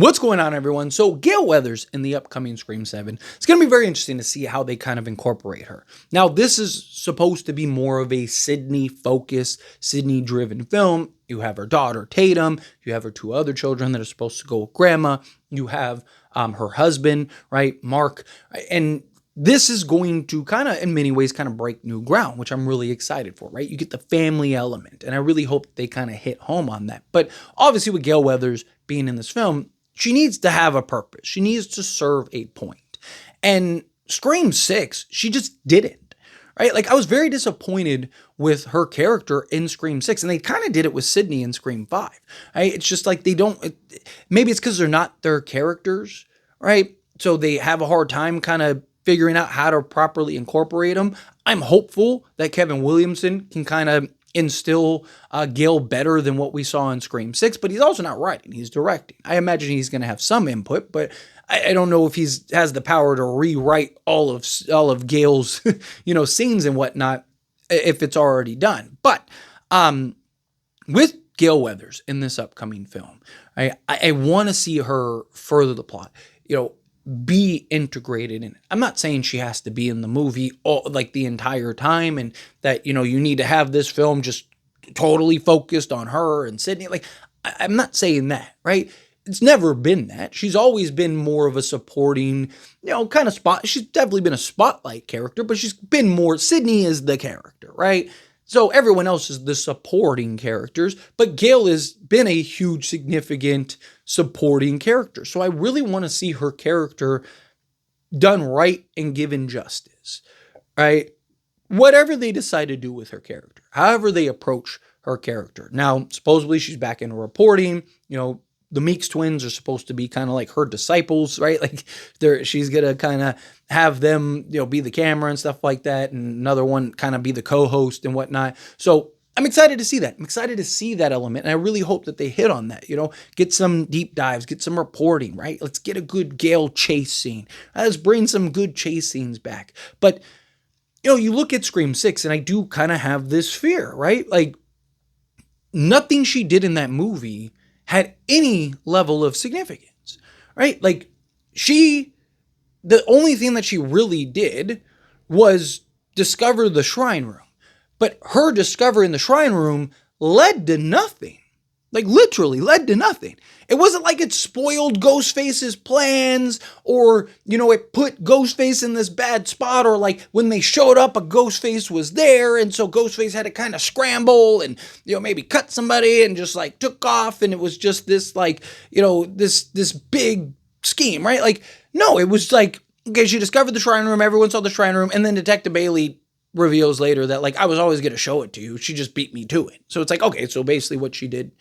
What's going on, everyone? So, Gale Weathers in the upcoming Scream 7, it's going to be very interesting to see how they kind of incorporate her. Now, this is supposed to be more of a Sydney-focused, Sydney-driven film. You have her daughter, Tatum. You have her two other children that are supposed to go with grandma. You have her husband, right, Mark. And this is going to kind of, in many ways, kind of break new ground, which I'm really excited for, right? You get the family element, and I really hope they kind of hit home on that. But obviously, with Gale Weathers being in this film, she needs to have a purpose. She needs to serve a point. And Scream 6, she just didn't, right? Like, I was very disappointed with her character in Scream 6, and they kind of did it with Sydney in Scream 5, right? It's just like maybe it's because they're not their characters, right? So they have a hard time kind of figuring out how to properly incorporate them. I'm hopeful that Kevin Williamson can kind of instill Gale better than what we saw in Scream 6, but he's also not writing, he's directing. I imagine he's going to have some input, but I don't know if has the power to rewrite all of Gale's scenes and whatnot if it's already done. But with Gale Weathers in this upcoming film, I want to see her further the plot, be integrated in it. I'm not saying she has to be in the movie like the entire time, and that you need to have this film just totally focused on her and Sydney. Like, I'm not saying that, right? It's never been that. She's always been more of a supporting, kind of spot. She's definitely been a spotlight character, but she's been more, Sydney is the character, right? So everyone else is the supporting characters, but Gale has been a huge, significant supporting character. So I really want to see her character done right and given justice, right? Whatever they decide to do with her character, however they approach her character. Now, supposedly she's back in reporting, the Meeks twins are supposed to be kind of like her disciples, right? Like she's going to kind of have them, be the camera and stuff like that. And another one kind of be the co-host and whatnot. So I'm excited to see that. I'm excited to see that element. And I really hope that they hit on that, get some deep dives, get some reporting, right? Let's get a good Gale chase scene. Let's bring some good chase scenes back. But, you look at Scream 6 and I do kind of have this fear, right? Like nothing she did in that movie had any level of significance, right? Like the only thing that she really did was discover the shrine room, but her discovering the shrine room led to nothing, like literally led to nothing. It wasn't like it spoiled Ghostface's plans or, it put Ghostface in this bad spot, or like when they showed up, a Ghostface was there. And so Ghostface had to kind of scramble and, maybe cut somebody and just like took off. And it was just this like, this big scheme, right? Like, no, it was like, okay, she discovered the shrine room. Everyone saw the shrine room. And then Detective Bailey reveals later that like, I was always going to show it to you. She just beat me to it. So it's like, okay, so basically what she did,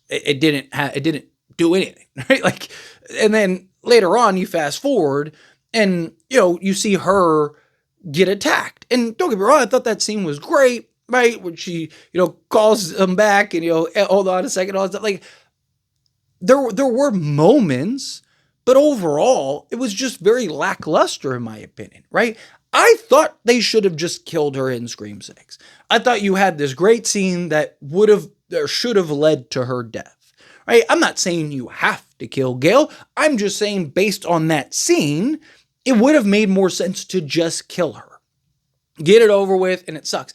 it didn't do anything, right? Like, and then later on, you fast forward and, you see her get attacked. And don't get me wrong, I thought that scene was great, right? When she, calls them back and, hold on a second, all that stuff. Like, there were moments, but overall, it was just very lackluster, in my opinion, right? I thought they should have just killed her in Scream 6. I thought you had this great scene that would have or should have led to her death. Right? I'm not saying you have to kill Gale. I'm just saying based on that scene, it would have made more sense to just kill her. Get it over with, and it sucks.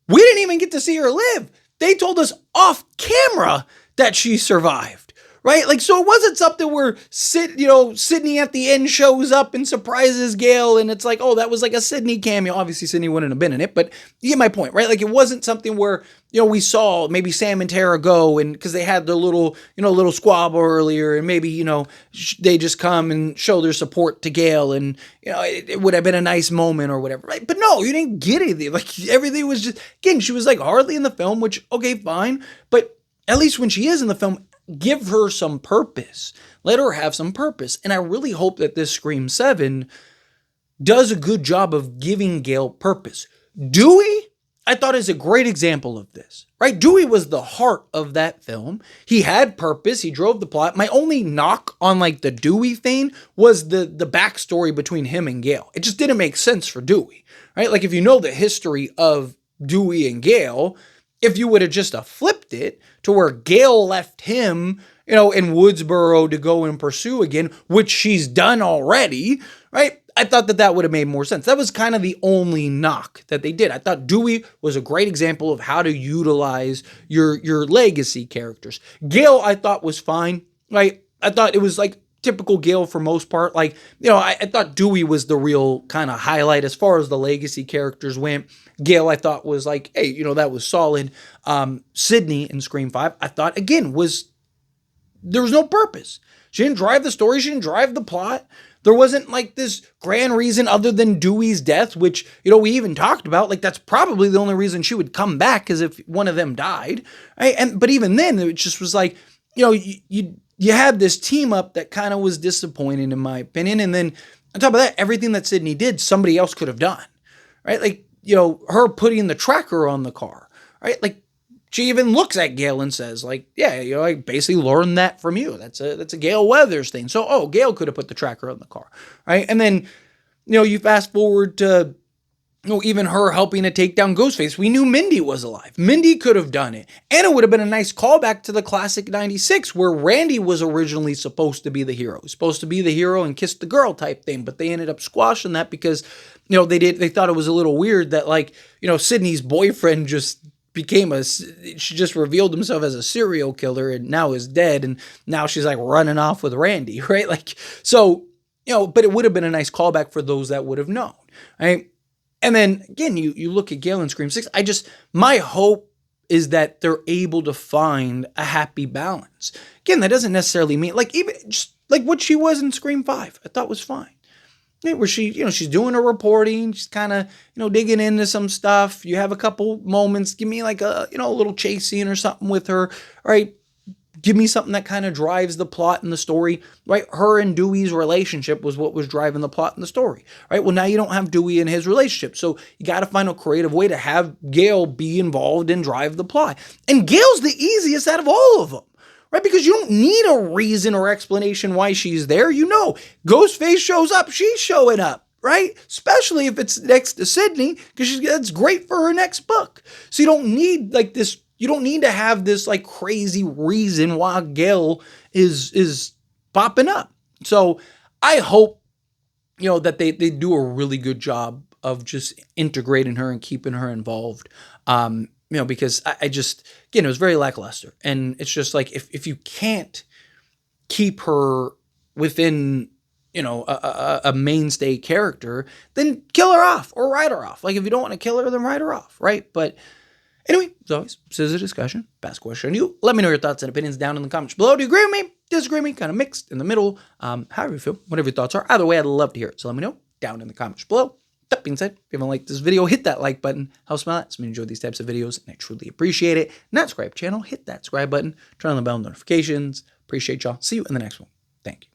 We didn't even get to see her live. They told us off camera that she survived. Right? Like, so it wasn't something where Sydney at the end shows up and surprises Gale, and it's like, oh, that was like a Sydney cameo. Obviously, Sydney wouldn't have been in it, but you get my point, right? Like, it wasn't something where, we saw maybe Sam and Tara go, and because they had their little squabble earlier, and maybe, they just come and show their support to Gale, and, it would have been a nice moment or whatever, right? But no, you didn't get anything. Like, everything was just, again, she was like hardly in the film, which, okay, fine, but at least when she is in the film, give her some purpose. Let her have some purpose. And I really hope that this Scream 7 does a good job of giving Gale purpose. Dewey, I thought, is a great example of this, right? Dewey was the heart of that film. He had purpose. He drove the plot. My only knock on like the Dewey thing was the backstory between him and Gale. It just didn't make sense for Dewey, right? Like, if you know the history of Dewey and Gale, if you would have just flipped it to where Gale left him in Woodsboro to go and pursue again, which she's done already, right? I thought that would have made more sense. That was kind of the only knock that they did. I thought Dewey was a great example of how to utilize your legacy characters. Gale, I thought was fine, right? I thought it was like typical Gale for most part. Like, I thought Dewey was the real kind of highlight as far as the legacy characters went. Gale, I thought was like, hey, that was solid. Sydney in Scream 5, I thought, again, there was no purpose. She didn't drive the story. She didn't drive the plot. There wasn't like this grand reason other than Dewey's death, which, we even talked about. Like, that's probably the only reason she would come back, is if one of them died. Right? But even then, it just was like, you had this team up that kind of was disappointing, in my opinion. And then on top of that, everything that Sydney did, somebody else could have done. Right? Like, her putting the tracker on the car. Right? Like, she even looks at Gale and says, like, yeah, I basically learned that from you. That's a Gale Weathers thing. So, Gale could have put the tracker on the car, right? And then, you fast forward to, even her helping to take down Ghostface. We knew Mindy was alive. Mindy could have done it. And it would have been a nice callback to the classic 96, where Randy was originally supposed to be the hero. He was supposed to be the hero and kiss the girl type thing, but they ended up squashing that because, they thought it was a little weird that, like, Sydney's boyfriend she just revealed himself as a serial killer and now is dead, and now she's like running off with Randy, right? Like, so, but it would have been a nice callback for those that would have known, right? And then again, you look at Gale in Scream 6, my hope is that they're able to find a happy balance. Again, that doesn't necessarily mean, like, even just like what she was in Scream 5, I thought was fine. Where she, she's doing her reporting, she's kind of, digging into some stuff. You have a couple moments, give me like a little chase scene or something with her, right? Give me something that kind of drives the plot and the story, right? Her and Dewey's relationship was what was driving the plot and the story, right? Well, now you don't have Dewey and his relationship, so you got to find a creative way to have Gale be involved and drive the plot. And Gale's the easiest out of all of them. Right? Because you don't need a reason or explanation why she's there. Ghostface shows up, she's showing up, right? Especially if it's next to Sydney, because that's great for her next book. So you don't need like this, you don't need to have this like crazy reason why Gale is popping up. So I hope, that they do a really good job of just integrating her and keeping her involved. Because I just, again, it was very lackluster. And it's just like, if you can't keep her within, a mainstay character, then kill her off or write her off. Like, if you don't want to kill her, then write her off, right? But anyway, as always, this is a discussion. Pass question to you. Let me know your thoughts and opinions down in the comments below. Do you agree with me? Disagree with me? Kind of mixed in the middle. However you feel, whatever your thoughts are. Either way, I'd love to hear it. So let me know down in the comments below. That being said, if you haven't liked this video, hit that like button. Helps me out. It's me enjoy these types of videos, and I truly appreciate it. Not subscribe channel, hit that subscribe button. Turn on the bell notifications. Appreciate y'all. See you in the next one. Thank you.